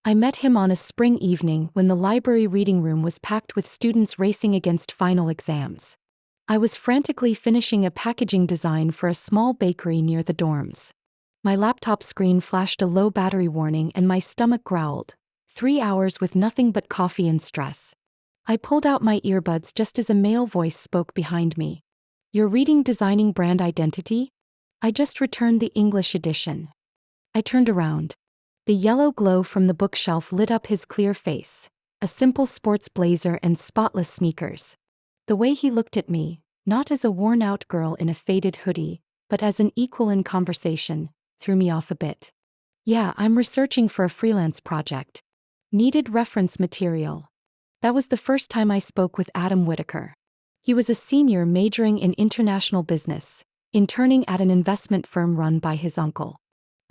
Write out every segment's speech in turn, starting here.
I met him on a spring evening when the library reading room was packed with students racing against final exams. I was frantically finishing a packaging design for a small bakery near the dorms. My laptop screen flashed a low battery warning and my stomach growled. 3 hours with nothing but coffee and stress. I pulled out my earbuds just as a male voice spoke behind me. "You're reading Designing Brand Identity?" I just returned the English edition. I turned around. The yellow glow from the bookshelf lit up his clear face, a simple sports blazer and spotless sneakers. The way he looked at me, not as a worn-out girl in a faded hoodie, but as an equal in conversation, threw me off a bit. "Yeah, I'm researching for a freelance project. Needed reference material." That was the first time I spoke with Adam Whitaker. He was a senior majoring in international business, interning at an investment firm run by his uncle.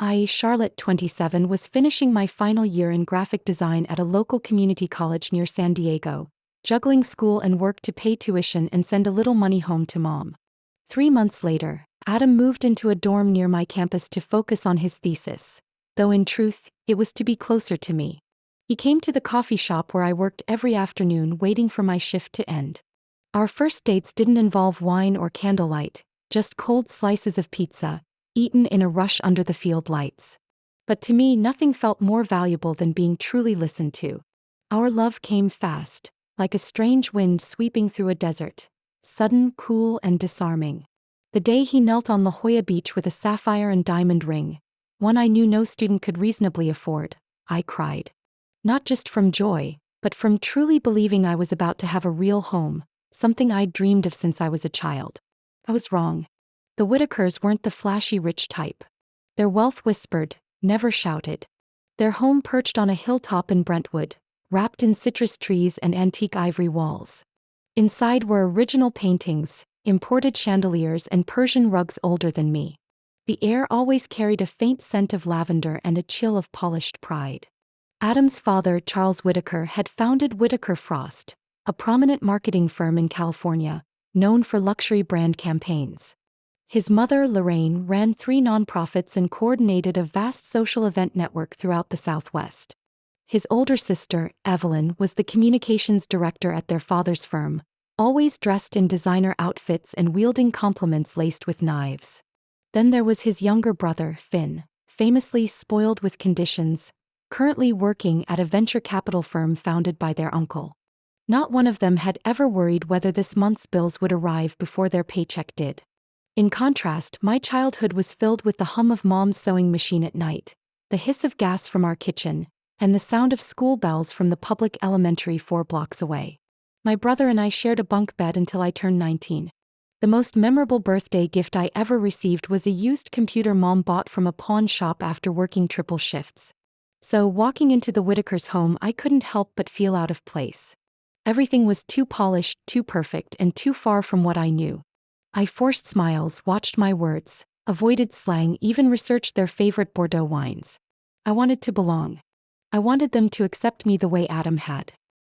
I, Charlotte, 27, was finishing my final year in graphic design at a local community college near San Diego, juggling school and work to pay tuition and send a little money home to mom. 3 months later, Adam moved into a dorm near my campus to focus on his thesis, though in truth, it was to be closer to me. He came to the coffee shop where I worked every afternoon waiting for my shift to end. Our first dates didn't involve wine or candlelight, just cold slices of pizza, eaten in a rush under the field lights. But to me, nothing felt more valuable than being truly listened to. Our love came fast, like a strange wind sweeping through a desert, sudden, cool, and disarming. The day he knelt on La Jolla Beach with a sapphire and diamond ring, one I knew no student could reasonably afford, I cried. Not just from joy, but from truly believing I was about to have a real home, something I'd dreamed of since I was a child. I was wrong. The Whitakers weren't the flashy rich type. Their wealth whispered, never shouted. Their home perched on a hilltop in Brentwood, wrapped in citrus trees and antique ivory walls. Inside were original paintings, imported chandeliers and Persian rugs older than me. The air always carried a faint scent of lavender and a chill of polished pride. Adam's father, Charles Whitaker, had founded Whitaker Frost, a prominent marketing firm in California, known for luxury brand campaigns. His mother, Lorraine, ran 3 nonprofits and coordinated a vast social event network throughout the Southwest. His older sister, Evelyn, was the communications director at their father's firm, always dressed in designer outfits and wielding compliments laced with knives. Then there was his younger brother, Finn, famously spoiled with conditions, currently working at a venture capital firm founded by their uncle. Not one of them had ever worried whether this month's bills would arrive before their paycheck did. In contrast, my childhood was filled with the hum of mom's sewing machine at night, the hiss of gas from our kitchen, and the sound of school bells from the public elementary 4 blocks away. My brother and I shared a bunk bed until I turned 19. The most memorable birthday gift I ever received was a used computer mom bought from a pawn shop after working triple shifts. So, walking into the Whitakers' home, I couldn't help but feel out of place. Everything was too polished, too perfect, and too far from what I knew. I forced smiles, watched my words, avoided slang, even researched their favorite Bordeaux wines. I wanted to belong. I wanted them to accept me the way Adam had.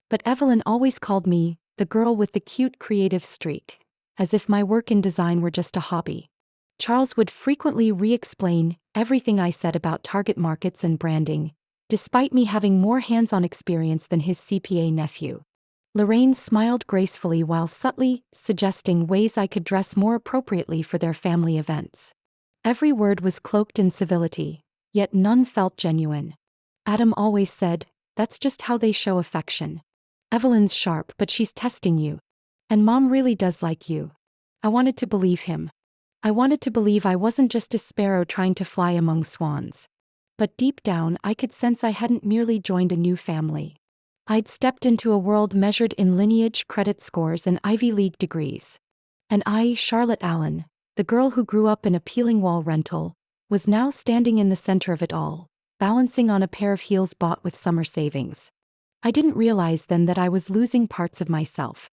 But Evelyn always called me the girl with the cute creative streak, as if my work in design were just a hobby. Charles would frequently re-explain everything I said about target markets and branding, despite me having more hands-on experience than his CPA nephew. Lorraine smiled gracefully while subtly suggesting ways I could dress more appropriately for their family events. Every word was cloaked in civility, yet none felt genuine. Adam always said, "That's just how they show affection. Evelyn's sharp, but she's testing you. And mom really does like you." I wanted to believe him. I wanted to believe I wasn't just a sparrow trying to fly among swans. But deep down, I could sense I hadn't merely joined a new family. I'd stepped into a world measured in lineage, credit scores, and Ivy League degrees. And I, Charlotte Allen, the girl who grew up in a peeling wall rental, was now standing in the center of it all, balancing on a pair of heels bought with summer savings. I didn't realize then that I was losing parts of myself.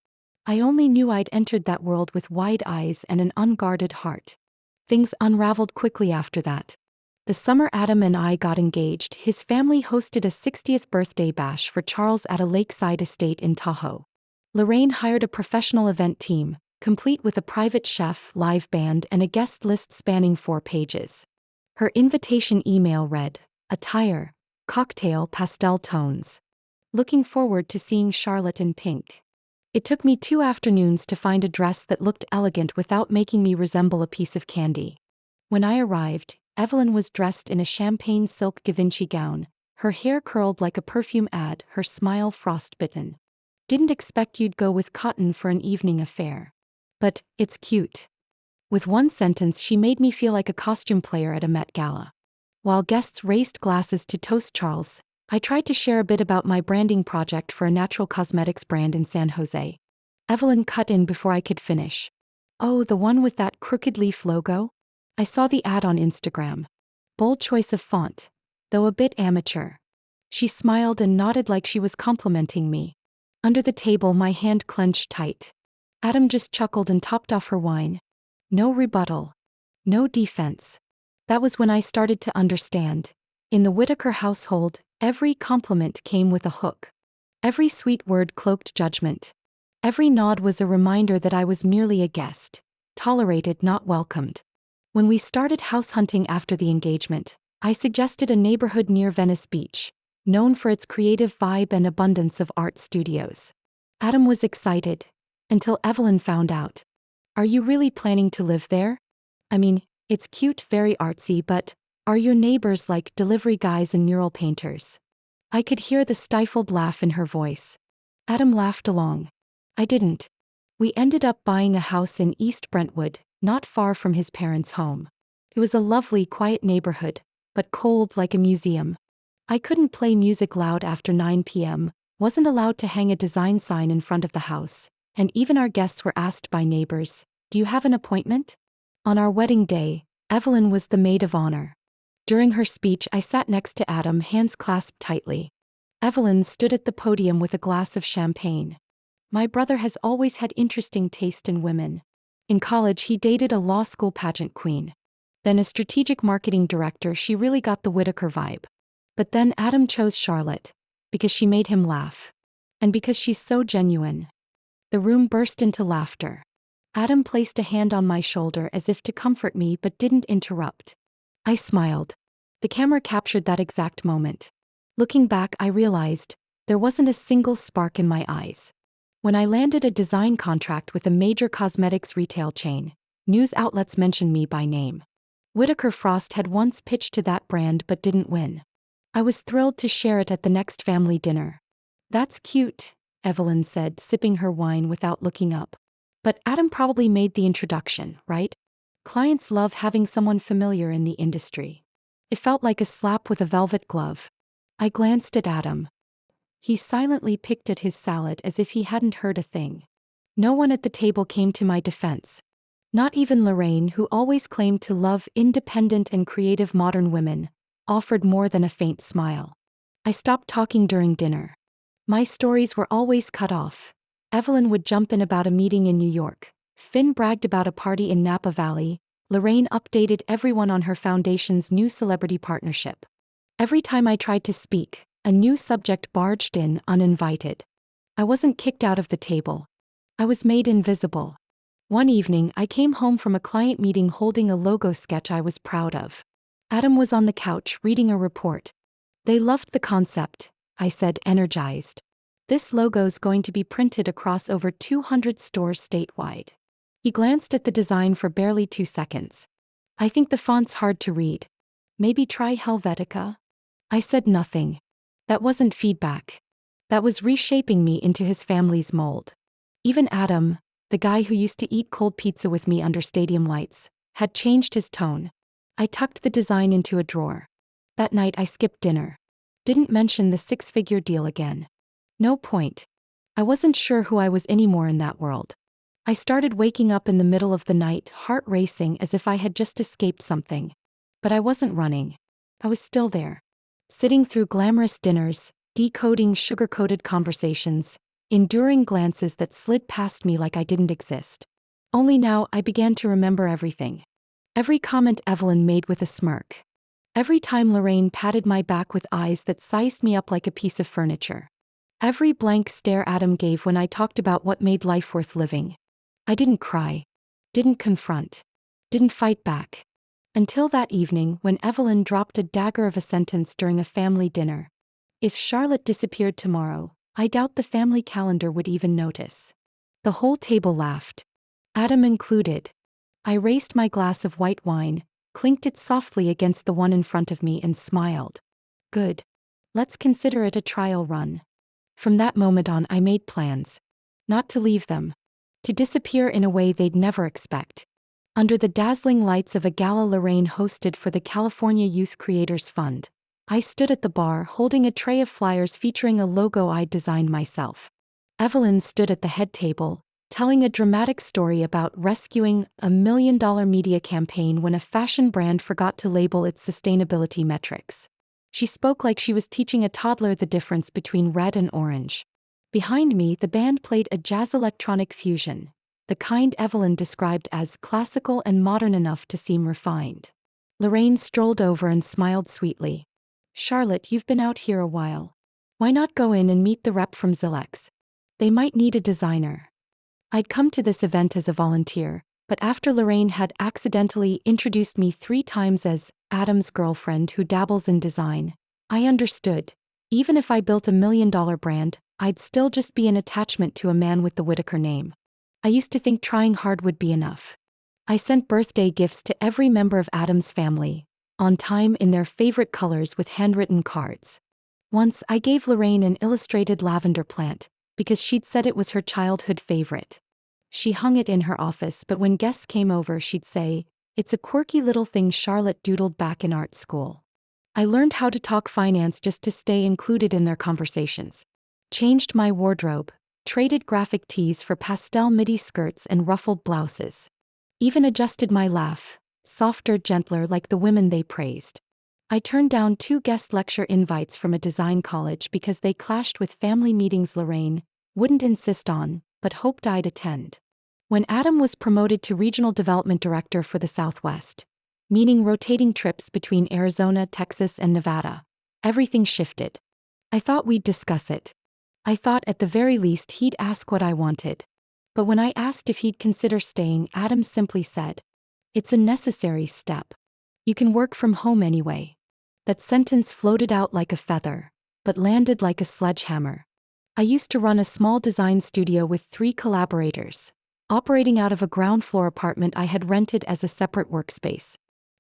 I only knew I'd entered that world with wide eyes and an unguarded heart. Things unraveled quickly after that. The summer Adam and I got engaged, his family hosted a 60th birthday bash for Charles at a lakeside estate in Tahoe. Lorraine hired a professional event team, complete with a private chef, live band, and a guest list spanning 4 pages. Her invitation email read, "Attire, cocktail pastel tones. Looking forward to seeing Charlotte in pink. It took me 2 afternoons to find a dress that looked elegant without making me resemble a piece of candy. When I arrived, Evelyn was dressed in a champagne silk Givenchy gown, her hair curled like a perfume ad, her smile frostbitten. Didn't expect you'd go with cotton for an evening affair. But, it's cute. With one sentence she made me feel like a costume player at a Met Gala. While guests raised glasses to toast Charles, I tried to share a bit about my branding project for a natural cosmetics brand in San Jose. Evelyn cut in before I could finish. Oh, the one with that crooked leaf logo? I saw the ad on Instagram. Bold choice of font, though a bit amateur. She smiled and nodded like she was complimenting me. Under the table my hand clenched tight. Adam just chuckled and topped off her wine. No rebuttal. No defense. That was when I started to understand. In the Whitaker household, every compliment came with a hook. Every sweet word cloaked judgment. Every nod was a reminder that I was merely a guest, tolerated, not welcomed. When we started house hunting after the engagement, I suggested a neighborhood near Venice Beach, known for its creative vibe and abundance of art studios. Adam was excited, until Evelyn found out. Are you really planning to live there? I mean, it's cute, very artsy, but are your neighbors like delivery guys and mural painters? I could hear the stifled laugh in her voice. Adam laughed along. I didn't. We ended up buying a house in East Brentwood, not far from his parents' home. It was a lovely, quiet neighborhood, but cold like a museum. I couldn't play music loud after 9 p.m., wasn't allowed to hang a design sign in front of the house, and even our guests were asked by neighbors, "Do you have an appointment?" On our wedding day, Evelyn was the maid of honor. During her speech, I sat next to Adam, hands clasped tightly. Evelyn stood at the podium with a glass of champagne. My brother has always had interesting taste in women. In college, he dated a law school pageant queen. Then a strategic marketing director. She really got the Whitaker vibe. But then Adam chose Charlotte, because she made him laugh. And because she's so genuine. The room burst into laughter. Adam placed a hand on my shoulder as if to comfort me but didn't interrupt. I smiled. The camera captured that exact moment. Looking back, I realized there wasn't a single spark in my eyes. When I landed a design contract with a major cosmetics retail chain, news outlets mentioned me by name. Whitaker Frost had once pitched to that brand but didn't win. I was thrilled to share it at the next family dinner. That's cute, Evelyn said, sipping her wine without looking up. But Adam probably made the introduction, right? Clients love having someone familiar in the industry. It felt like a slap with a velvet glove. I glanced at Adam. He silently picked at his salad as if he hadn't heard a thing. No one at the table came to my defense. Not even Lorraine, who always claimed to love independent and creative modern women, offered more than a faint smile. I stopped talking during dinner. My stories were always cut off. Evelyn would jump in about a meeting in New York. Finn bragged about a party in Napa Valley. Lorraine updated everyone on her foundation's new celebrity partnership. Every time I tried to speak, a new subject barged in uninvited. I wasn't kicked out of the table. I was made invisible. One evening, I came home from a client meeting holding a logo sketch I was proud of. Adam was on the couch reading a report. They loved the concept, I said, energized. This logo's going to be printed across over 200 stores statewide. He glanced at the design for barely 2 seconds. I think the font's hard to read. Maybe try Helvetica? I said nothing. That wasn't feedback. That was reshaping me into his family's mold. Even Adam, the guy who used to eat cold pizza with me under stadium lights, had changed his tone. I tucked the design into a drawer. That night I skipped dinner. Didn't mention the 6-figure deal again. No point. I wasn't sure who I was anymore in that world. I started waking up in the middle of the night, heart racing as if I had just escaped something. But I wasn't running. I was still there. Sitting through glamorous dinners, decoding sugar-coated conversations, enduring glances that slid past me like I didn't exist. Only now I began to remember everything. Every comment Evelyn made with a smirk. Every time Lorraine patted my back with eyes that sized me up like a piece of furniture. Every blank stare Adam gave when I talked about what made life worth living. I didn't cry. Didn't confront. Didn't fight back. Until that evening when Evelyn dropped a dagger of a sentence during a family dinner. If Charlotte disappeared tomorrow, I doubt the family calendar would even notice. The whole table laughed. Adam included. I raised my glass of white wine, clinked it softly against the one in front of me and smiled. Good. Let's consider it a trial run. From that moment on I made plans. Not to leave them. To disappear in a way they'd never expect. Under the dazzling lights of a gala Lorraine hosted for the California Youth Creators Fund, I stood at the bar holding a tray of flyers featuring a logo I'd designed myself. Evelyn stood at the head table, telling a dramatic story about rescuing a $1 million media campaign when a fashion brand forgot to label its sustainability metrics. She spoke like she was teaching a toddler the difference between red and orange. Behind me, the band played a jazz electronic fusion, the kind Evelyn described as classical and modern enough to seem refined. Lorraine strolled over and smiled sweetly. Charlotte, you've been out here a while. Why not go in and meet the rep from Zilex? They might need a designer. I'd come to this event as a volunteer, but after Lorraine had accidentally introduced me 3 times as Adam's girlfriend who dabbles in design, I understood. Even if I built $1 million brand, I'd still just be an attachment to a man with the Whitaker name. I used to think trying hard would be enough. I sent birthday gifts to every member of Adam's family, on time in their favorite colors with handwritten cards. Once I gave Lorraine an illustrated lavender plant, because she'd said it was her childhood favorite. She hung it in her office, but when guests came over she'd say, "It's a quirky little thing Charlotte doodled back in art school." I learned how to talk finance just to stay included in their conversations. Changed my wardrobe, traded graphic tees for pastel midi skirts and ruffled blouses. Even adjusted my laugh, softer, gentler like the women they praised. I turned down 2 guest lecture invites from a design college because they clashed with family meetings Lorraine wouldn't insist on, but hoped I'd attend. When Adam was promoted to Regional Development Director for the Southwest, meaning rotating trips between Arizona, Texas, and Nevada, everything shifted. I thought we'd discuss it. I thought at the very least he'd ask what I wanted. But when I asked if he'd consider staying, Adam simply said, "It's a necessary step. You can work from home anyway." That sentence floated out like a feather, but landed like a sledgehammer. I used to run a small design studio with 3 collaborators, operating out of a ground floor apartment I had rented as a separate workspace.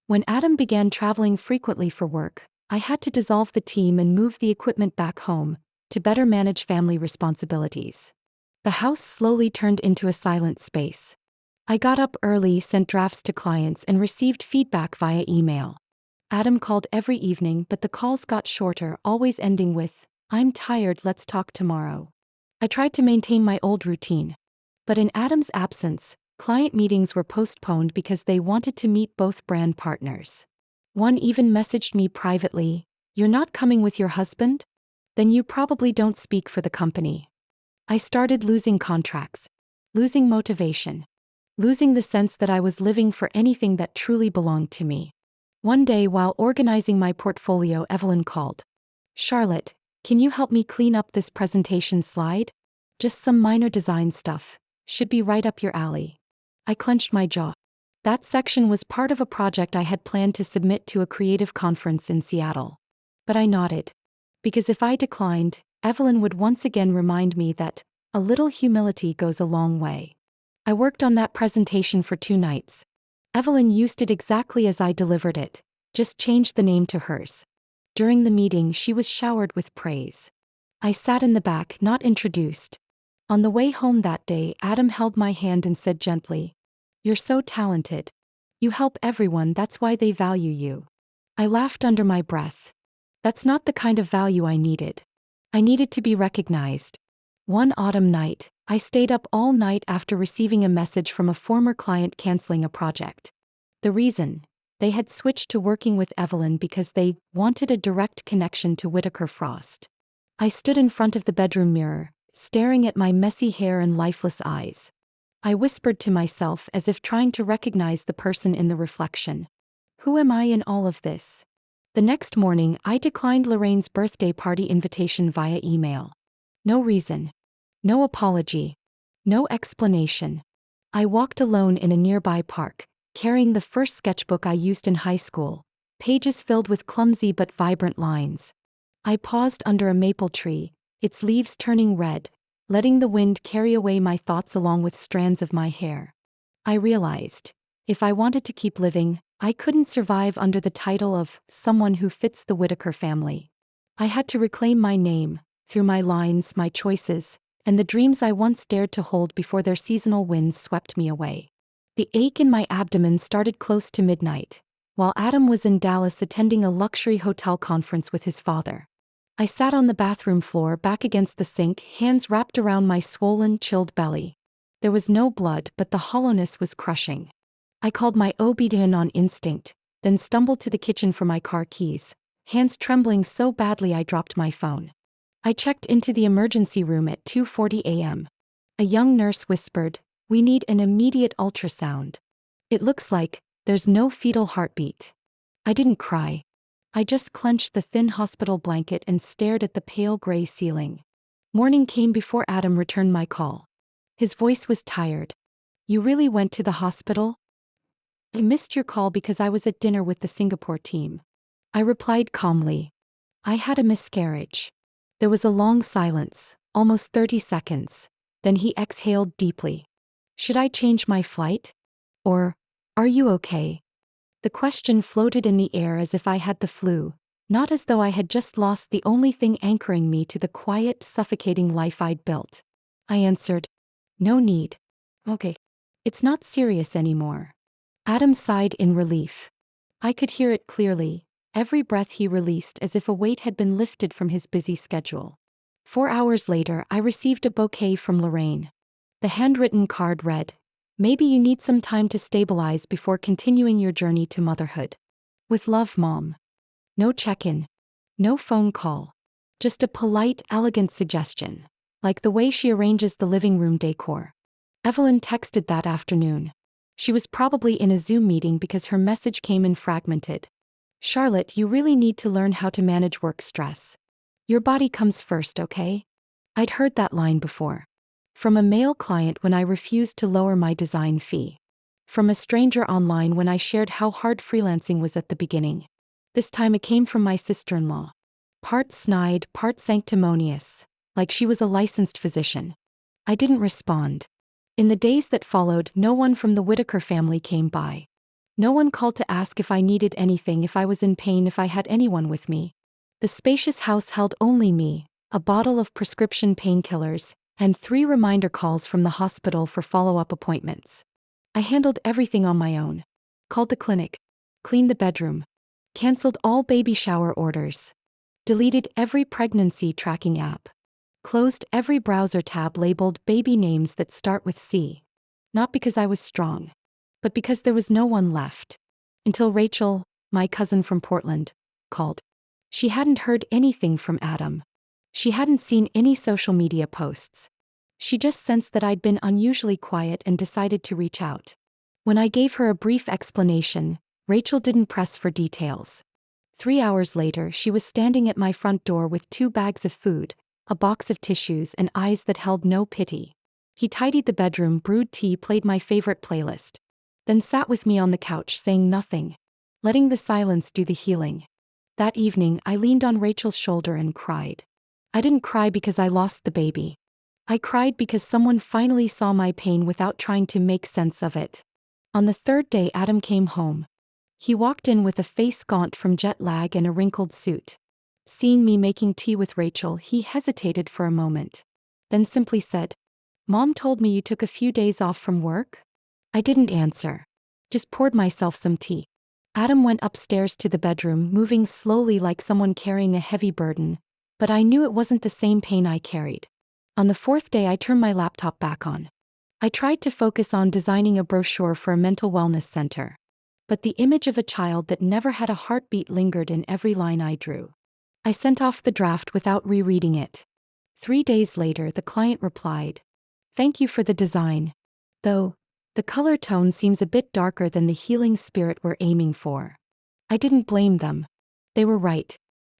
When Adam began traveling frequently for work, I had to dissolve the team and move the equipment back home, to better manage family responsibilities. The house slowly turned into a silent space. I got up early, sent drafts to clients, and received feedback via email. Adam called every evening, but the calls got shorter, always ending with, "I'm tired, let's talk tomorrow." I tried to maintain my old routine. But in Adam's absence, client meetings were postponed because they wanted to meet both brand partners. One even messaged me privately, "You're not coming with your husband? Then you probably don't speak for the company." I started losing contracts, losing motivation, losing the sense that I was living for anything that truly belonged to me. One day while organizing my portfolio, Evelyn called. "Charlotte, can you help me clean up this presentation slide? Just some minor design stuff. Should be right up your alley." I clenched my jaw. That section was part of a project I had planned to submit to a creative conference in Seattle. But I nodded. Because if I declined, Evelyn would once again remind me that a little humility goes a long way. I worked on that presentation for 2 nights. Evelyn used it exactly as I delivered it, just changed the name to hers. During the meeting, she was showered with praise. I sat in the back, not introduced. On the way home that day, Adam held my hand and said gently, "You're so talented. You help everyone, that's why they value you." I laughed under my breath. That's not the kind of value I needed. I needed to be recognized. One autumn night, I stayed up all night after receiving a message from a former client canceling a project. The reason? They had switched to working with Evelyn because they wanted a direct connection to Whitaker Frost. I stood in front of the bedroom mirror, staring at my messy hair and lifeless eyes. I whispered to myself as if trying to recognize the person in the reflection. Who am I in all of this? The next morning, I declined Lorraine's birthday party invitation via email. No reason. No apology. No explanation. I walked alone in a nearby park, carrying the first sketchbook I used in high school, pages filled with clumsy but vibrant lines. I paused under a maple tree, its leaves turning red, letting the wind carry away my thoughts along with strands of my hair. I realized, if I wanted to keep living, I couldn't survive under the title of someone who fits the Whitaker family. I had to reclaim my name, through my lines, my choices, and the dreams I once dared to hold before their seasonal winds swept me away. The ache in my abdomen started close to midnight, while Adam was in Dallas attending a luxury hotel conference with his father. I sat on the bathroom floor back against the sink, hands wrapped around my swollen, chilled belly. There was no blood, but the hollowness was crushing. I called my OB-GYN on instinct, then stumbled to the kitchen for my car keys, hands trembling so badly I dropped my phone. I checked into the emergency room at 2:40 a.m. A young nurse whispered, "We need an immediate ultrasound. It looks like there's no fetal heartbeat." I didn't cry. I just clenched the thin hospital blanket and stared at the pale gray ceiling. Morning came before Adam returned my call. His voice was tired. "You really went to the hospital?" "I missed your call because I was at dinner with the Singapore team." I replied calmly. "I had a miscarriage." There was a long silence, almost 30 seconds. Then he exhaled deeply. "Should I change my flight? Or, are you okay?" The question floated in the air as if I had the flu, not as though I had just lost the only thing anchoring me to the quiet, suffocating life I'd built. I answered, "No need. Okay. It's not serious anymore." Adam sighed in relief. I could hear it clearly, every breath he released as if a weight had been lifted from his busy schedule. 4 hours later, I received a bouquet from Lorraine. The handwritten card read, "Maybe you need some time to stabilize before continuing your journey to motherhood. With love, Mom." No check-in. No phone call. Just a polite, elegant suggestion, like the way she arranges the living room decor. Evelyn texted that afternoon. She was probably in a Zoom meeting because her message came in fragmented. "Charlotte, you really need to learn how to manage work stress. Your body comes first, okay?" I'd heard that line before. From a male client when I refused to lower my design fee. From a stranger online when I shared how hard freelancing was at the beginning. This time it came from my sister-in-law. Part snide, part sanctimonious, like she was a licensed physician. I didn't respond. In the days that followed, no one from the Whitaker family came by. No one called to ask if I needed anything, if I was in pain, if I had anyone with me. The spacious house held only me, a bottle of prescription painkillers, and 3 reminder calls from the hospital for follow-up appointments. I handled everything on my own. Called the clinic. Cleaned the bedroom. Cancelled all baby shower orders. Deleted every pregnancy tracking app. Closed every browser tab labeled baby names that start with C. Not because I was strong, but because there was no one left. Until Rachel, my cousin from Portland, called. She hadn't heard anything from Adam. She hadn't seen any social media posts. She just sensed that I'd been unusually quiet and decided to reach out. When I gave her a brief explanation, Rachel didn't press for details. 3 hours later, she was standing at my front door with 2 bags of food, a box of tissues, and eyes that held no pity. He tidied the bedroom, brewed tea, played my favorite playlist, then sat with me on the couch saying nothing, letting the silence do the healing. That evening, I leaned on Rachel's shoulder and cried. I didn't cry because I lost the baby. I cried because someone finally saw my pain without trying to make sense of it. On the 3rd day, Adam came home. He walked in with a face gaunt from jet lag and a wrinkled suit. Seeing me making tea with Rachel, he hesitated for a moment. Then simply said, "Mom told me you took a few days off from work?" I didn't answer. Just poured myself some tea. Adam went upstairs to the bedroom, moving slowly like someone carrying a heavy burden, but I knew it wasn't the same pain I carried. On the 4th day, I turned my laptop back on. I tried to focus on designing a brochure for a mental wellness center. But the image of a child that never had a heartbeat lingered in every line I drew. I sent off the draft without rereading it. 3 days later, the client replied, "Thank you for the design. Though, the color tone seems a bit darker than the healing spirit we're aiming for." I didn't blame them. They were right.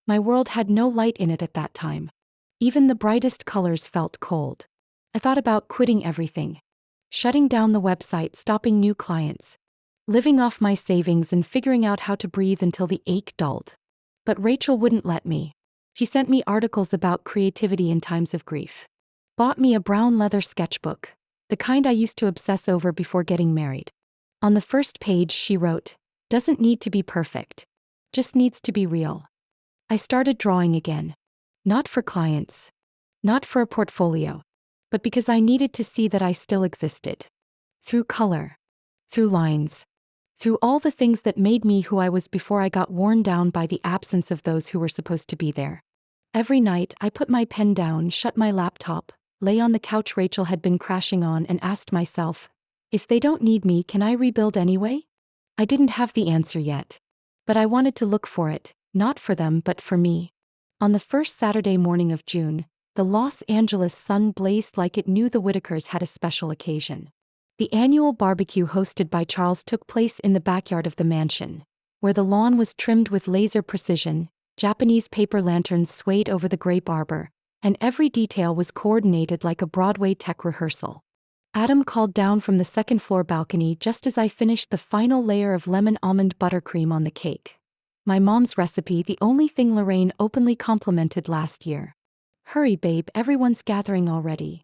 My world had no light in it at that time. Even the brightest colors felt cold. I thought about quitting everything. Shutting down the website, stopping new clients. living off my savings and figuring out how to breathe until the ache dulled. But Rachel wouldn't let me. She sent me articles about creativity in times of grief. Bought me a brown leather sketchbook, the kind I used to obsess over before getting married. On the first page she wrote, "Doesn't need to be perfect. Just needs to be real." I started drawing again. Not for clients. Not for a portfolio. But because I needed to see that I still existed. Through color. Through lines. Through all the things that made me who I was before I got worn down by the absence of those who were supposed to be there. Every night I put my pen down, shut my laptop, lay on the couch Rachel had been crashing on and asked myself, if they don't need me, can I rebuild anyway? I didn't have the answer yet. But I wanted to look for it, not for them but for me. On the first Saturday morning of June, the Los Angeles sun blazed like it knew the Whitakers had a special occasion. The annual barbecue hosted by Charles took place in the backyard of the mansion, where the lawn was trimmed with laser precision, Japanese paper lanterns swayed over the grape arbor, and every detail was coordinated like a Broadway tech rehearsal. Adam called down from the second-floor balcony just as I finished the final layer of lemon almond buttercream on the cake. My mom's recipe, the only thing Lorraine openly complimented last year. "Hurry, babe, everyone's gathering already."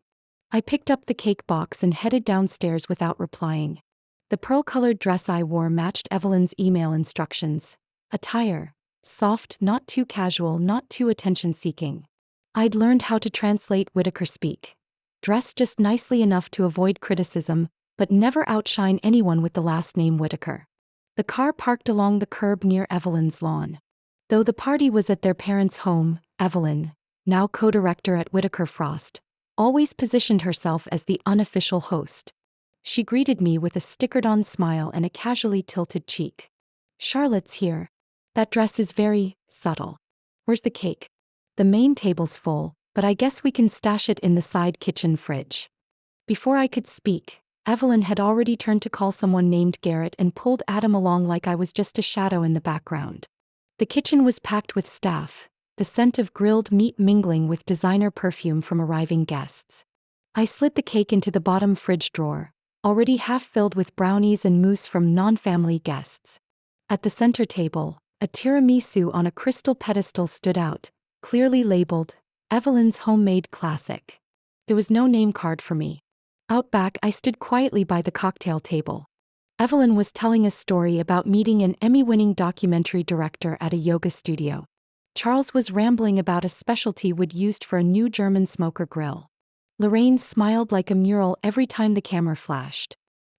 I picked up the cake box and headed downstairs without replying. The pearl-colored dress I wore matched Evelyn's email instructions. Attire: soft, not too casual, not too attention-seeking. I'd learned how to translate Whitaker speak. Dress just nicely enough to avoid criticism, but never outshine anyone with the last name Whitaker. The car parked along the curb near Evelyn's lawn. Though the party was at their parents' home, Evelyn, now co-director at Whitaker Frost, always positioned herself as the unofficial host. She greeted me with a stickered-on smile and a casually tilted cheek. "Charlotte's here. That dress is very subtle. Where's the cake? The main table's full, but I guess we can stash it in the side kitchen fridge." Before I could speak, Evelyn had already turned to call someone named Garrett and pulled Adam along like I was just a shadow in the background. The kitchen was packed with staff, the scent of grilled meat mingling with designer perfume from arriving guests. I slid the cake into the bottom fridge drawer, already half filled with brownies and mousse from non-family guests. At the center table, a tiramisu on a crystal pedestal stood out, clearly labeled, "Evelyn's Homemade Classic." There was no name card for me. Out back I stood quietly by the cocktail table. Evelyn was telling a story about meeting an Emmy-winning documentary director at a yoga studio. Charles was rambling about a specialty wood used for a new German smoker grill. Lorraine smiled like a mural every time the camera flashed.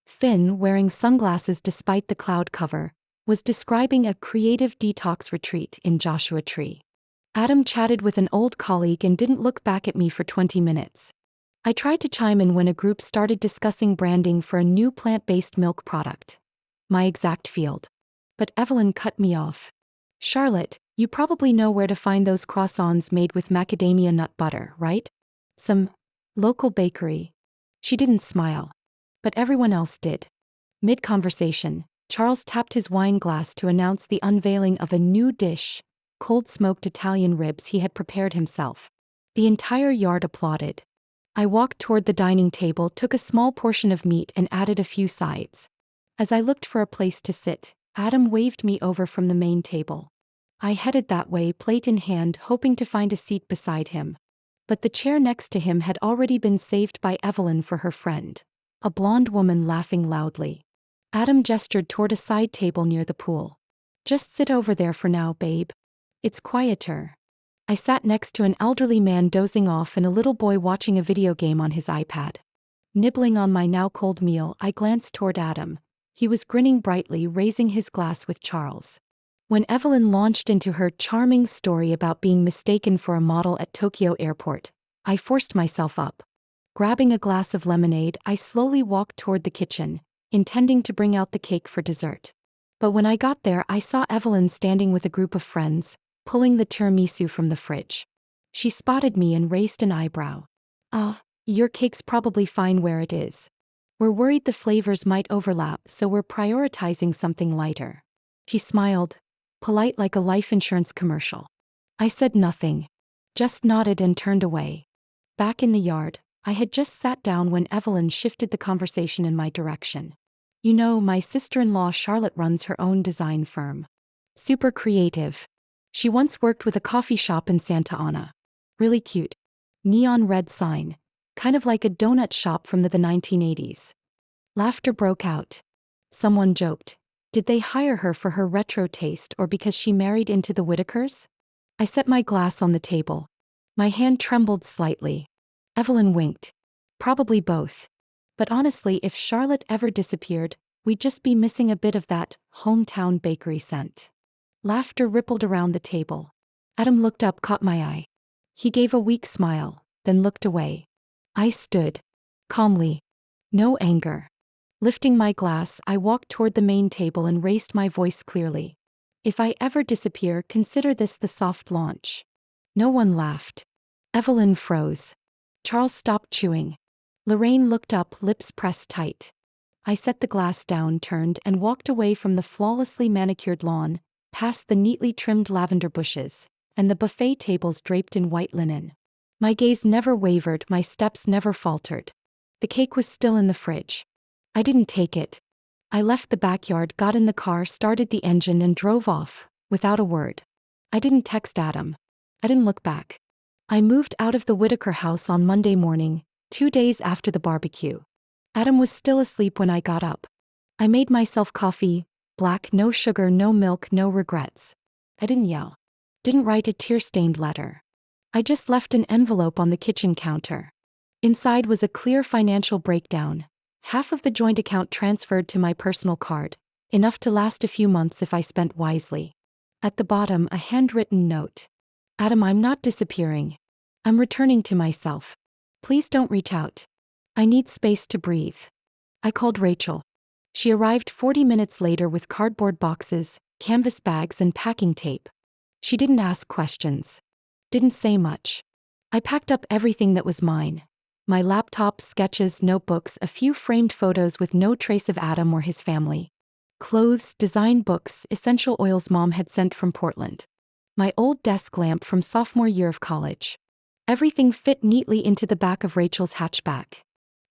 Finn, wearing sunglasses despite the cloud cover, was describing a creative detox retreat in Joshua Tree. Adam chatted with an old colleague and didn't look back at me for 20 minutes. I tried to chime in when a group started discussing branding for a new plant-based milk product. My exact field. But Evelyn cut me off. "Charlotte, you probably know where to find those croissants made with macadamia nut butter, right? Some local bakery." She didn't smile. But everyone else did. Mid-conversation, Charles tapped his wine glass to announce the unveiling of a new dish, cold-smoked Italian ribs he had prepared himself. The entire yard applauded. I walked toward the dining table, took a small portion of meat and added a few sides. As I looked for a place to sit, Adam waved me over from the main table. I headed that way, plate in hand, hoping to find a seat beside him. But the chair next to him had already been saved by Evelyn for her friend, a blonde woman laughing loudly. Adam gestured toward a side table near the pool. "Just sit over there for now, babe. It's quieter." I sat next to an elderly man dozing off and a little boy watching a video game on his iPad. Nibbling on my now cold meal, I glanced toward Adam. He was grinning brightly, raising his glass with Charles. When Evelyn launched into her charming story about being mistaken for a model at Tokyo Airport, I forced myself up. Grabbing a glass of lemonade, I slowly walked toward the kitchen, intending to bring out the cake for dessert. But when I got there, I saw Evelyn standing with a group of friends, pulling the tiramisu from the fridge. She spotted me and raised an eyebrow. "Ah, your cake's probably fine where it is. We're worried the flavors might overlap, so we're prioritizing something lighter." She smiled, polite like a life insurance commercial. I said nothing, just nodded and turned away. Back in the yard, I had just sat down when Evelyn shifted the conversation in my direction. You know, my sister-in-law Charlotte runs her own design firm. Super creative. She once worked with a coffee shop in Santa Ana. Really cute. Neon red sign. Kind of like a donut shop from the 1980s. Laughter broke out. Someone joked. Did they hire her for her retro taste or because she married into the Whitakers? I set my glass on the table. My hand trembled slightly. Evelyn winked. Probably both. But honestly, if Charlotte ever disappeared, we'd just be missing a bit of that hometown bakery scent. Laughter rippled around the table. Adam looked up, caught my eye. He gave a weak smile, then looked away. I stood. Calmly. No anger. Lifting my glass, I walked toward the main table and raised my voice clearly. If I ever disappear, consider this the soft launch. No one laughed. Evelyn froze. Charles stopped chewing. Lorraine looked up, lips pressed tight. I set the glass down, turned, and walked away from the flawlessly manicured lawn, past the neatly trimmed lavender bushes, and the buffet tables draped in white linen. My gaze never wavered, my steps never faltered. The cake was still in the fridge. I didn't take it. I left the backyard, got in the car, started the engine, and drove off, without a word. I didn't text Adam. I didn't look back. I moved out of the Whitaker house on Monday morning, 2 days after the barbecue. Adam was still asleep when I got up. I made myself coffee, black, no sugar, no milk, no regrets. I didn't yell. Didn't write a tear-stained letter. I just left an envelope on the kitchen counter. Inside was a clear financial breakdown. Half of the joint account transferred to my personal card, enough to last a few months if I spent wisely. At the bottom, a handwritten note. Adam, I'm not disappearing. I'm returning to myself. Please don't reach out. I need space to breathe. I called Rachel. She arrived 40 minutes later with cardboard boxes, canvas bags, and packing tape. She didn't ask questions. Didn't say much. I packed up everything that was mine. My laptop, sketches, notebooks, a few framed photos with no trace of Adam or his family. Clothes, design books, essential oils Mom had sent from Portland. My old desk lamp from sophomore year of college. Everything fit neatly into the back of Rachel's hatchback.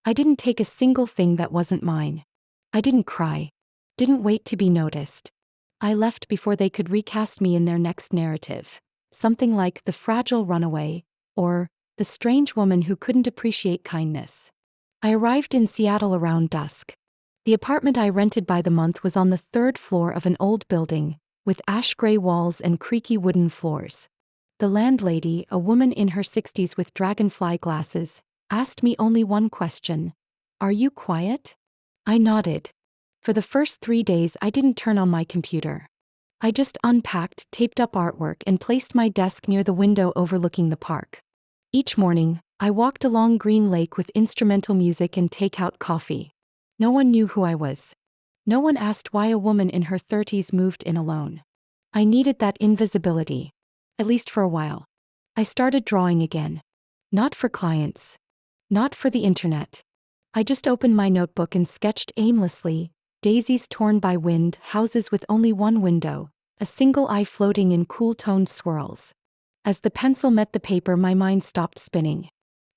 I didn't take a single thing that wasn't mine. I didn't cry. Didn't wait to be noticed. I left before they could recast me in their next narrative. Something like the fragile runaway, or the strange woman who couldn't appreciate kindness. I arrived in Seattle around dusk. The apartment I rented by the month was on the 3rd floor of an old building, with ash-gray walls and creaky wooden floors. The landlady, a woman in her 60s with dragonfly glasses, asked me only one question. Are you quiet? I nodded. For the first 3 days I didn't turn on my computer. I just unpacked, taped up artwork, and placed my desk near the window overlooking the park. Each morning, I walked along Green Lake with instrumental music and takeout coffee. No one knew who I was. No one asked why a woman in her 30s moved in alone. I needed that invisibility. At least for a while. I started drawing again. Not for clients. Not for the internet. I just opened my notebook and sketched aimlessly, daisies torn by wind, houses with only one window, a single eye floating in cool-toned swirls. As the pencil met the paper, my mind stopped spinning.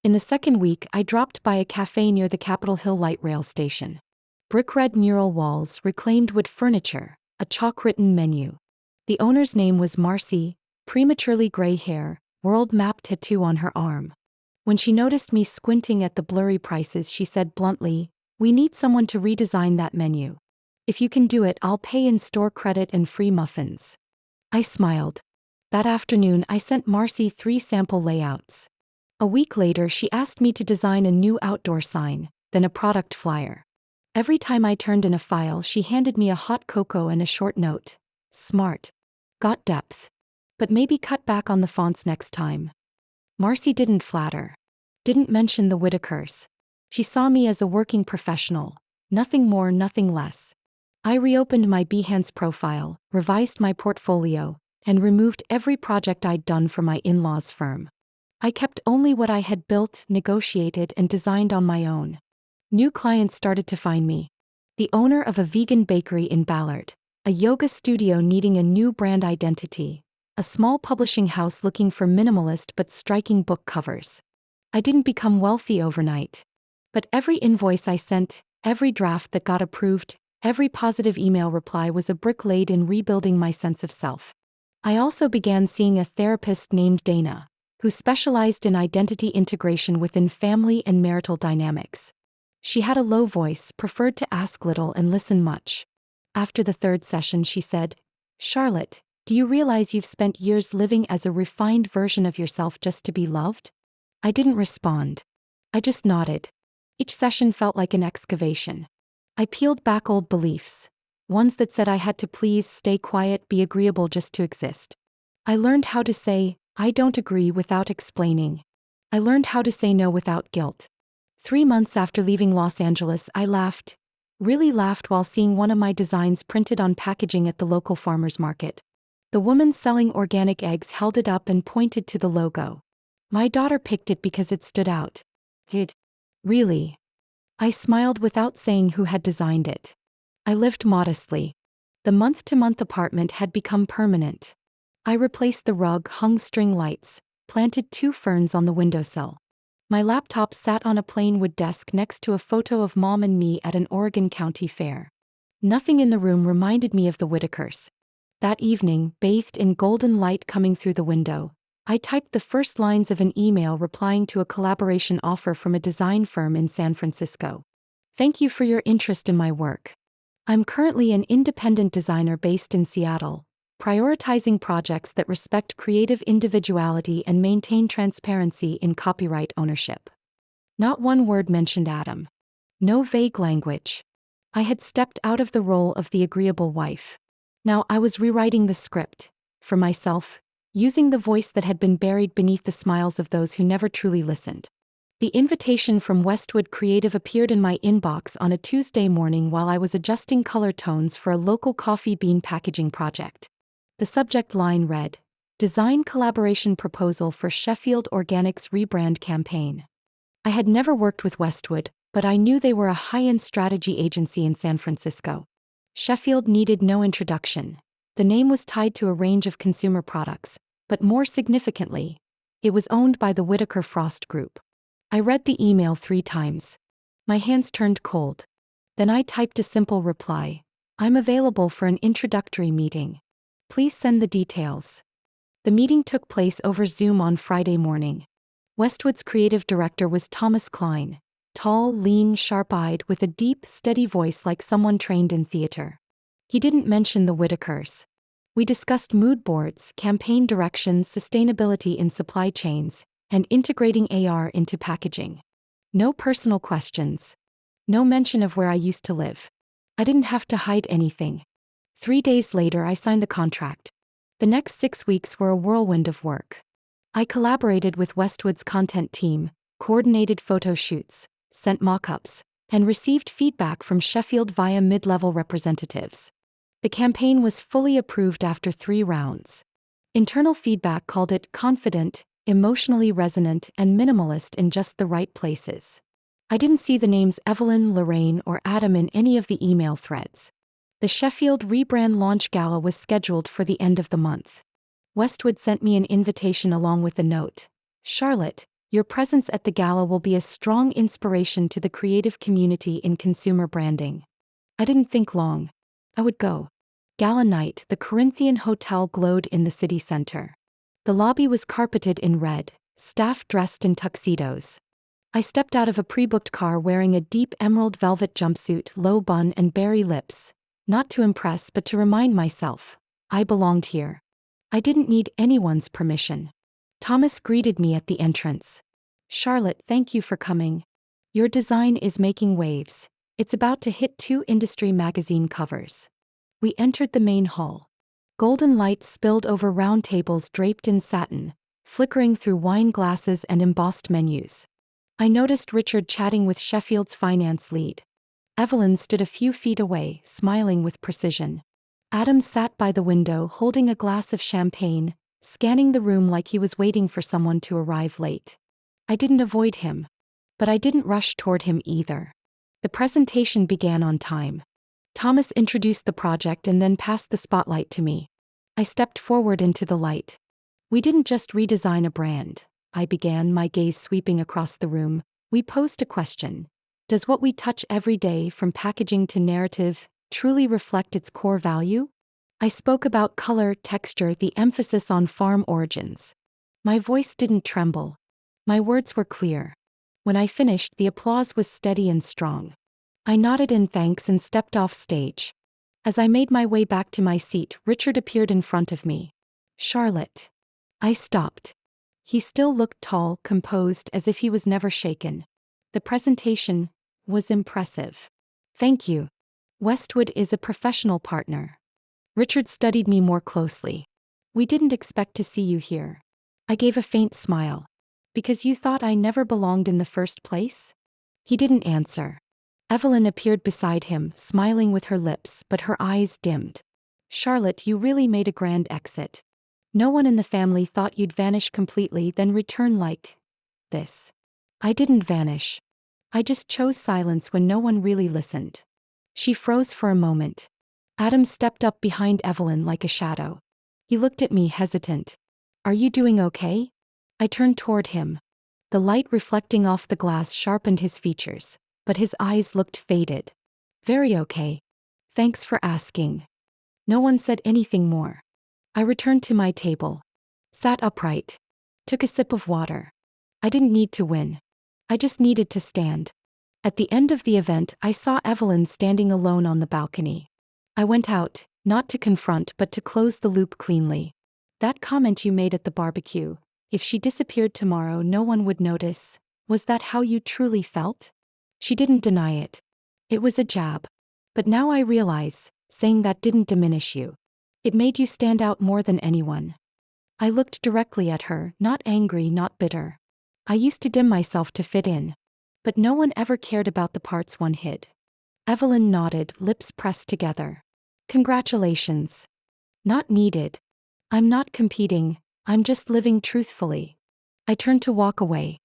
In the second week, I dropped by a cafe near the Capitol Hill light rail station. Brick-red mural walls, reclaimed wood furniture, a chalk-written menu. The owner's name was Marcy, prematurely gray hair, world map tattoo on her arm. When she noticed me squinting at the blurry prices, she said bluntly, "We need someone to redesign that menu. If you can do it, I'll pay in store credit and free muffins." I smiled. That afternoon, I sent Marcy 3 sample layouts. A week later, she asked me to design a new outdoor sign, then a product flyer. Every time I turned in a file, she handed me a hot cocoa and a short note. Smart. Got depth. But maybe cut back on the fonts next time. Marcy didn't flatter. Didn't mention the Whitakers. She saw me as a working professional. Nothing more, nothing less. I reopened my Behance profile, revised my portfolio, and removed every project I'd done for my in-laws' firm. I kept only what I had built, negotiated, and designed on my own. New clients started to find me. The owner of a vegan bakery in Ballard, a yoga studio needing a new brand identity, a small publishing house looking for minimalist but striking book covers. I didn't become wealthy overnight. But every invoice I sent, every draft that got approved, Every positive email reply was a brick laid in rebuilding my sense of self. I also began seeing a therapist named Dana, who specialized in identity integration within family and marital dynamics. She had a low voice, preferred to ask little and listen much. After the third session, she said, "Charlotte, do you realize you've spent years living as a refined version of yourself just to be loved?" I didn't respond. I just nodded. Each session felt like an excavation. I peeled back old beliefs, ones that said I had to please, stay quiet, be agreeable just to exist. I learned how to say, "I don't agree" without explaining. I learned how to say no without guilt. 3 months after leaving Los Angeles, I laughed, really laughed while seeing one of my designs printed on packaging at the local farmer's market. The woman selling organic eggs held it up and pointed to the logo. My daughter picked it because it stood out. It? Really? I smiled without saying who had designed it. I lived modestly. The month-to-month apartment had become permanent. I replaced the rug, hung string lights, planted 2 ferns on the windowsill. My laptop sat on a plain wood desk next to a photo of Mom and me at an Oregon County fair. Nothing in the room reminded me of the Whitakers. That evening, bathed in golden light coming through the window, I typed the first lines of an email replying to a collaboration offer from a design firm in San Francisco. "Thank you for your interest in my work. I'm currently an independent designer based in Seattle, prioritizing projects that respect creative individuality and maintain transparency in copyright ownership." Not one word mentioned Adam. No vague language. I had stepped out of the role of the agreeable wife. Now I was rewriting the script, for myself, using the voice that had been buried beneath the smiles of those who never truly listened. The invitation from Westwood Creative appeared in my inbox on a Tuesday morning while I was adjusting color tones for a local coffee bean packaging project. The subject line read, "Design Collaboration Proposal for Sheffield Organics Rebrand Campaign." I had never worked with Westwood, but I knew they were a high-end strategy agency in San Francisco. Sheffield needed no introduction. The name was tied to a range of consumer products, but more significantly, it was owned by the Whitaker Frost Group. I read the email 3 times. My hands turned cold. Then I typed a simple reply, "I'm available for an introductory meeting. Please send the details." The meeting took place over Zoom on Friday morning. Westwood's creative director was Thomas Klein, tall, lean, sharp-eyed, with a deep, steady voice like someone trained in theater. He didn't mention the Whitakers. We discussed mood boards, campaign directions, sustainability in supply chains, and integrating AR into packaging. No personal questions. No mention of where I used to live. I didn't have to hide anything. 3 days later, I signed the contract. The next 6 weeks were a whirlwind of work. I collaborated with Westwood's content team, coordinated photo shoots, sent mock-ups, and received feedback from Sheffield via mid-level representatives. The campaign was fully approved after 3 rounds. Internal feedback called it confident, emotionally resonant, and minimalist in just the right places. I didn't see the names Evelyn, Lorraine, or Adam in any of the email threads. The Sheffield rebrand launch gala was scheduled for the end of the month. Westwood sent me an invitation along with a note. "Charlotte, your presence at the gala will be a strong inspiration to the creative community in consumer branding." I didn't think long. I would go. Gala night, the Corinthian Hotel glowed in the city center. The lobby was carpeted in red, staff dressed in tuxedos. I stepped out of a pre-booked car wearing a deep emerald velvet jumpsuit, low bun, and berry lips, not to impress but to remind myself, I belonged here. I didn't need anyone's permission. Thomas greeted me at the entrance. "Charlotte, thank you for coming. Your design is making waves. It's about to hit 2 industry magazine covers." We entered the main hall. Golden light spilled over round tables draped in satin, flickering through wine glasses and embossed menus. I noticed Richard chatting with Sheffield's finance lead. Evelyn stood a few feet away, smiling with precision. Adam sat by the window holding a glass of champagne, scanning the room like he was waiting for someone to arrive late. I didn't avoid him. But I didn't rush toward him either. The presentation began on time. Thomas introduced the project and then passed the spotlight to me. I stepped forward into the light. "We didn't just redesign a brand," I began, my gaze sweeping across the room. "We posed a question. Does what we touch every day, from packaging to narrative, truly reflect its core value? I spoke about color, texture, the emphasis on farm origins. My voice didn't tremble. My words were clear. When I finished, the applause was steady and strong. I nodded in thanks and stepped off stage. As I made my way back to my seat, Richard appeared in front of me. Charlotte. I stopped. He still looked tall, composed, as if he was never shaken. The presentation was impressive. Thank you. Westwood is a professional partner. Richard studied me more closely. We didn't expect to see you here. I gave a faint smile. Because you thought I never belonged in the first place? He didn't answer. Evelyn appeared beside him, smiling with her lips, but her eyes dimmed. Charlotte, you really made a grand exit. No one in the family thought you'd vanish completely, then return like this. I didn't vanish. I just chose silence when no one really listened. She froze for a moment. Adam stepped up behind Evelyn like a shadow. He looked at me, hesitant. Are you doing okay? I turned toward him. The light reflecting off the glass sharpened his features, but his eyes looked faded. Very okay. Thanks for asking. No one said anything more. I returned to my table. Sat upright. Took a sip of water. I didn't need to win. I just needed to stand. At the end of the event, I saw Evelyn standing alone on the balcony. I went out, not to confront but to close the loop cleanly. That comment you made at the barbecue, if she disappeared tomorrow no one would notice, was that how you truly felt? She didn't deny it. It was a jab. But now I realize, saying that didn't diminish you. It made you stand out more than anyone. I looked directly at her, not angry, not bitter. I used to dim myself to fit in. But no one ever cared about the parts one hid. Evelyn nodded, lips pressed together. Congratulations. Not needed. I'm not competing, I'm just living truthfully. I turned to walk away.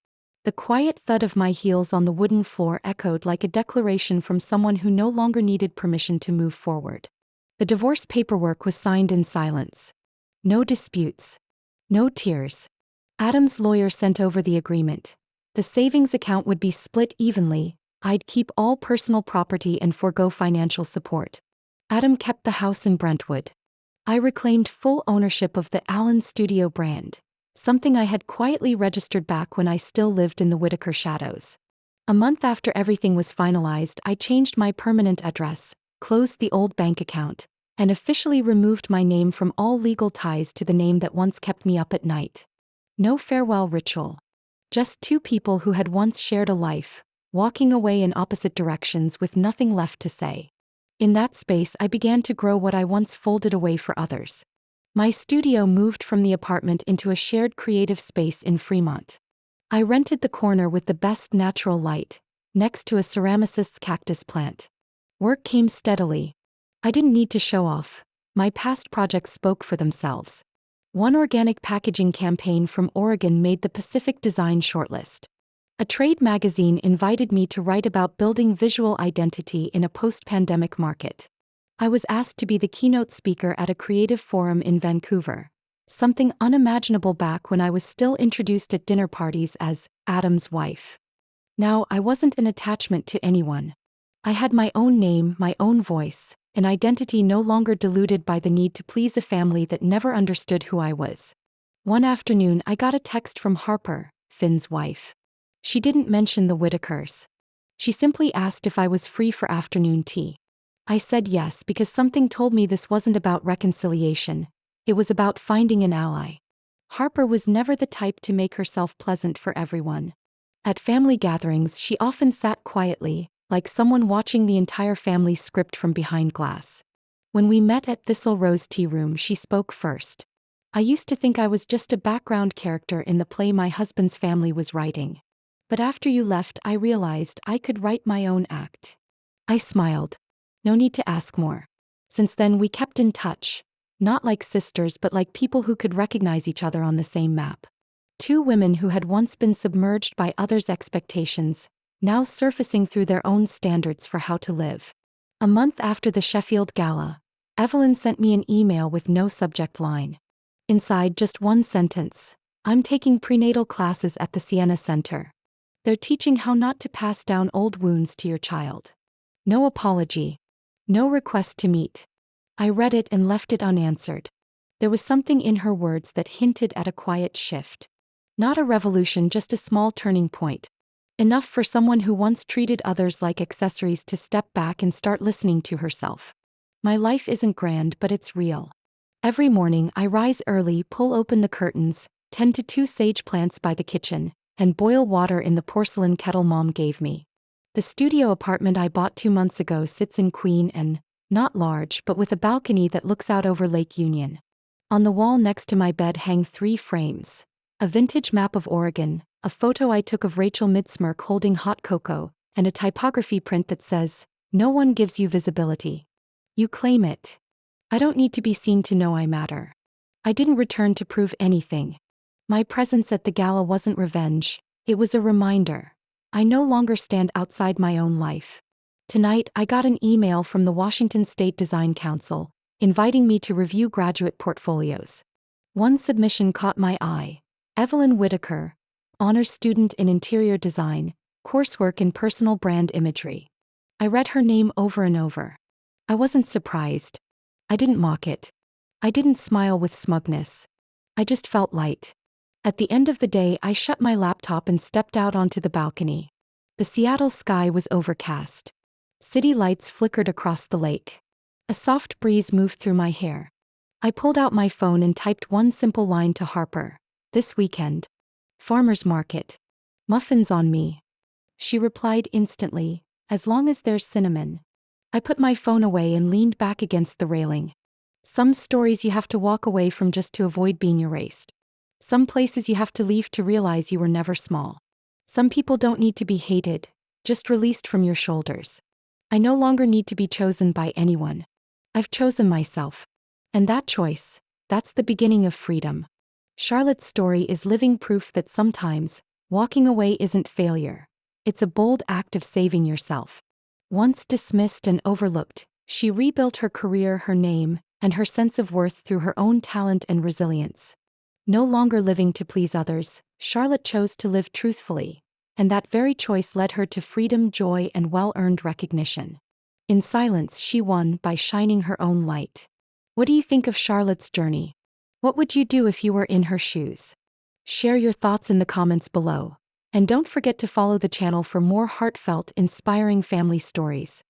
The quiet thud of my heels on the wooden floor echoed like a declaration from someone who no longer needed permission to move forward. The divorce paperwork was signed in silence. No disputes. No tears. Adam's lawyer sent over the agreement. The savings account would be split evenly. I'd keep all personal property and forego financial support. Adam kept the house in Brentwood. I reclaimed full ownership of the Allen Studio brand, something I had quietly registered back when I still lived in the Whitaker shadows. A month after everything was finalized, I changed my permanent address, closed the old bank account, and officially removed my name from all legal ties to the name that once kept me up at night. No farewell ritual. Just two people who had once shared a life, walking away in opposite directions with nothing left to say. In that space I began to grow what I once folded away for others. My studio moved from the apartment into a shared creative space in Fremont. I rented the corner with the best natural light, next to a ceramicist's cactus plant. Work came steadily. I didn't need to show off. My past projects spoke for themselves. One organic packaging campaign from Oregon made the Pacific Design shortlist. A trade magazine invited me to write about building visual identity in a post-pandemic market. I was asked to be the keynote speaker at a creative forum in Vancouver, something unimaginable back when I was still introduced at dinner parties as Adam's wife. Now I wasn't an attachment to anyone. I had my own name, my own voice, an identity no longer diluted by the need to please a family that never understood who I was. One afternoon I got a text from Harper, Finn's wife. She didn't mention the Whitakers. She simply asked if I was free for afternoon tea. I said yes because something told me this wasn't about reconciliation, it was about finding an ally. Harper was never the type to make herself pleasant for everyone. At family gatherings she often sat quietly, like someone watching the entire family script from behind glass. When we met at Thistle Rose Tea Room she spoke first. I used to think I was just a background character in the play my husband's family was writing. But after you left I realized I could write my own act. I smiled. No need to ask more. Since then we kept in touch. Not like sisters but like people who could recognize each other on the same map. Two women who had once been submerged by others' expectations, now surfacing through their own standards for how to live. A month after the Sheffield Gala, Evelyn sent me an email with no subject line. Inside just one sentence: I'm taking prenatal classes at the Sienna Center. They're teaching how not to pass down old wounds to your child. No apology. No request to meet. I read it and left it unanswered. There was something in her words that hinted at a quiet shift. Not a revolution, just a small turning point. Enough for someone who once treated others like accessories to step back and start listening to herself. My life isn't grand, but it's real. Every morning I rise early, pull open the curtains, tend to 2 sage plants by the kitchen, and boil water in the porcelain kettle Mom gave me. The studio apartment I bought 2 months ago sits in Queen and, not large but with a balcony that looks out over Lake Union. On the wall next to my bed hang 3 frames. A vintage map of Oregon, a photo I took of Rachel Midsmirk holding hot cocoa, and a typography print that says, "No one gives you visibility. You claim it." I don't need to be seen to know I matter. I didn't return to prove anything. My presence at the gala wasn't revenge, it was a reminder. I no longer stand outside my own life. Tonight I got an email from the Washington State Design Council, inviting me to review graduate portfolios. One submission caught my eye. Evelyn Whitaker, honors student in interior design, coursework in personal brand imagery. I read her name over and over. I wasn't surprised. I didn't mock it. I didn't smile with smugness. I just felt light. At the end of the day, I shut my laptop and stepped out onto the balcony. The Seattle sky was overcast. City lights flickered across the lake. A soft breeze moved through my hair. I pulled out my phone and typed one simple line to Harper. "This weekend. Farmer's market. Muffins on me." She replied instantly, "As long as there's cinnamon." I put my phone away and leaned back against the railing. Some stories you have to walk away from just to avoid being erased. Some places you have to leave to realize you were never small. Some people don't need to be hated, just released from your shoulders. I no longer need to be chosen by anyone. I've chosen myself. And that choice, that's the beginning of freedom. Charlotte's story is living proof that sometimes, walking away isn't failure. It's a bold act of saving yourself. Once dismissed and overlooked, she rebuilt her career, her name, and her sense of worth through her own talent and resilience. No longer living to please others, Charlotte chose to live truthfully, and that very choice led her to freedom, joy, and well-earned recognition. In silence, she won by shining her own light. What do you think of Charlotte's journey? What would you do if you were in her shoes? Share your thoughts in the comments below. And don't forget to follow the channel for more heartfelt, inspiring family stories.